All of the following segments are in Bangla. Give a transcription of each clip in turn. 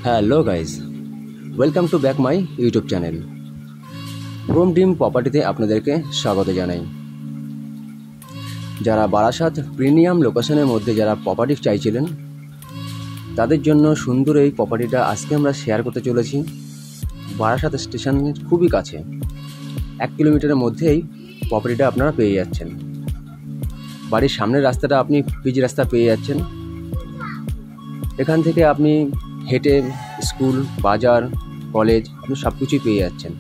Hello guys, welcome to back my YouTube channel. Home dream প্রপার্টিতে আপনাদেরকে স্বাগত জানাই। যারা বারাসাত প্রিমিয়াম লোকেশনের মধ্যে যারা প্রপার্টি চাইছিলেন তাদের জন্য সুন্দর এই প্রপার্টিটা আজকে আমরা শেয়ার করতে চলেছি। বারাসাত স্টেশনের খুবই কাছে, 1 কিলোমিটারের মধ্যেই প্রপার্টিটা আপনারা পেয়ে যাচ্ছেন। বাড়ির সামনের রাস্তাটা আপনি পিচ রাস্তা পেয়ে যাচ্ছেন। এখান থেকে আপনি হেঁটে স্কুল, বাজার, কলেজ আপনি সব কিছুই পেয়ে যাচ্ছেন।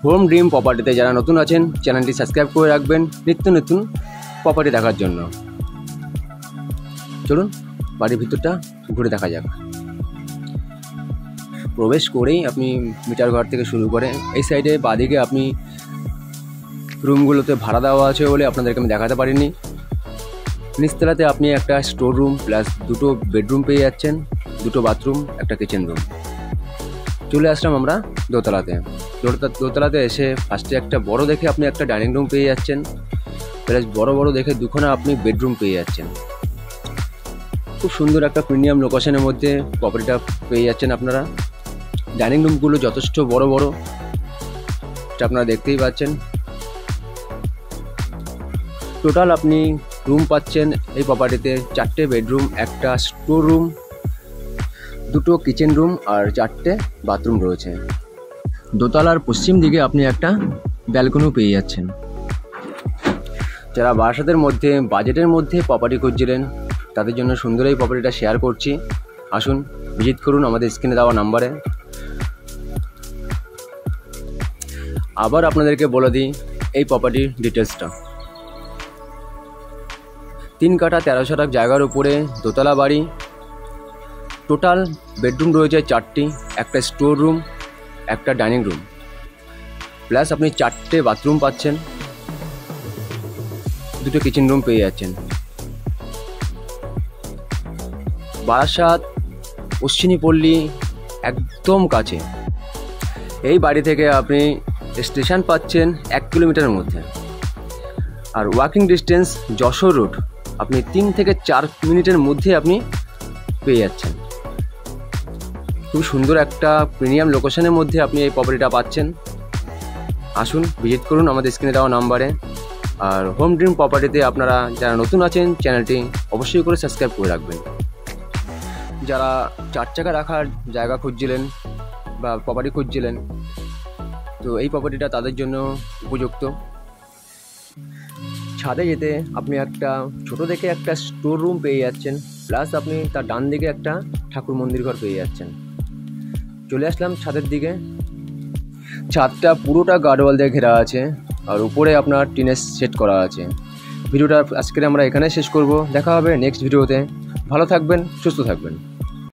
হোম ড্রিম প্রপার্টিতে যারা নতুন আছেন চ্যানেলটি সাবস্ক্রাইব করে রাখবেন নিত্য নতুন প্রপার্টি দেখার জন্য। চলুন বাড়ির ভিতরটা ঘুরে দেখা যাক। প্রবেশ করেই আপনি মিটার ঘর থেকে শুরু করে এই সাইডে বাঁদিকে আপনি রুমগুলোতে ভাড়া দেওয়া আছে বলে আপনাদেরকে আমি দেখাতে পারিনি। নিচতলাতে আপনি একটা স্টোর রুম প্লাস 2টো বেডরুম পেয়ে যাচ্ছেন, 2টো বাথরুম, একটা কিচেন রুম। চলে আসলাম আমরা দোতলাতে। দোতলাতে এসে ফার্স্টে একটা বড় দেখে আপনি একটা ডাইনিং রুম পেয়ে যাচ্ছেন, প্লাস বড় দেখে 2খানা আপনি বেডরুম পেয়ে যাচ্ছেন। খুব সুন্দর একটা প্রিমিয়াম লোকেশনের মধ্যে প্রপার্টিটা পেয়ে যাচ্ছেন আপনারা। ডাইনিং রুমগুলো যথেষ্ট বড় এটা আপনারা দেখতেই পাচ্ছেন। টোটাল আপনি রুম পাচ্ছেন এই প্রপার্টিতে 4টে বেডরুম, একটা স্টোর রুম, 2টো কিচেন রুম আর 4টে বাথরুম রয়েছে। দোতলার পশ্চিম দিকে আপনি একটা ব্যালকনিও পেয়ে যাচ্ছেন। যারা বারাসাতের মধ্যে বাজেটের মধ্যে প্রপার্টি খুঁজছিলেন তাদের জন্য সুন্দর এই প্রপার্টিটা শেয়ার করছি। আসুন ভিজিট করুন আমাদের স্ক্রিনে দেওয়া নাম্বারে। আবার আপনাদেরকে বলে দিই এই প্রপার্টির ডিটেলসটা। 3 কাঠা 13 শতক জায়গার উপরে দোতলা বাড়ি। টোটাল বেডরুম রয়েছে 4টি, একটা স্টোর রুম, একটা ডাইনিং রুম, প্লাস আপনি 4টে বাথরুম পাচ্ছেন, 2টো কিচেন রুম পেয়ে যাচ্ছেন। বারাসাত অশ্বিনী পল্লী একদম কাছে। এই বাড়ি থেকে আপনি স্টেশন পাচ্ছেন 1 কিলোমিটারের মধ্যে, are walking distance Jessore road আপনি 3 থেকে 4 মিনিটের মধ্যে আপনি পেয়ে যাচ্ছেন। খুব সুন্দর একটা প্রিমিয়াম লোকেশনের মধ্যে আপনি এই প্রপার্টিটা পাচ্ছেন। আসুন ভিজিট করুন আমাদের স্ক্রিনে দেওয়া নাম্বারে। আর হোম ড্রিম প্রপার্টিতে আপনারা যারা নতুন আছেন চ্যানেলটি অবশ্যই করে সাবস্ক্রাইব করে রাখবেন। যারা 4 চাকা রাখার জায়গা খুঁজছিলেন বা প্রপার্টি খুঁজছিলেন তো এই প্রপার্টিটা তাদের জন্য উপযুক্ত। ছাদে যেতে আপনি একটা ছোট দেখে একটা স্টোর রুম পেয়ে যাচ্ছেন, প্লাস আপনি তার ডান দিকে একটা ঠাকুর মন্দির ঘর পেয়ে যাচ্ছেন। চলে আসলাম ছাদের দিকে। ছাদটা পুরোটা গার্ডওয়াল দিয়ে ঘেরা আছে আর উপরে আপনার টিনের সেট করা আছে। ভিডিওটা আজকে আমরা এখানে শেষ করব। দেখা হবে নেক্সট ভিডিওতে। ভালো থাকবেন, সুস্থ থাকবেন।